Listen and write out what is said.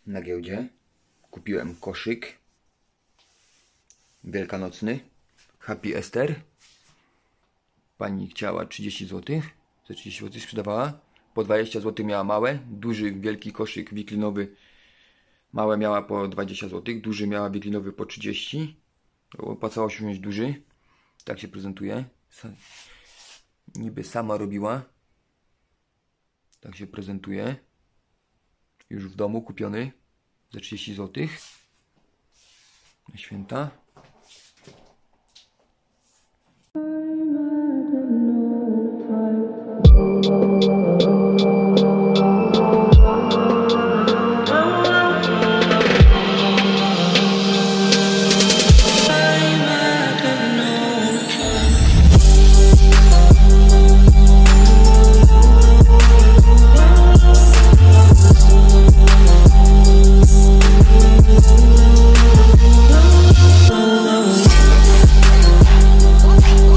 na giełdzie. Kupiłem koszyk wielkanocny Happy Esther. Pani chciała 30 zł. Za 30 zł sprzedawała. Po 20 zł miała małe. Duży, wielki koszyk wiklinowy. Małe miała po 20 zł. Duży miała wiklinowy po 30. Opłacało się wziąć duży. Tak się prezentuje. Niby sama robiła. Tak się prezentuje. Już w domu kupiony za 30 zł. Na święta.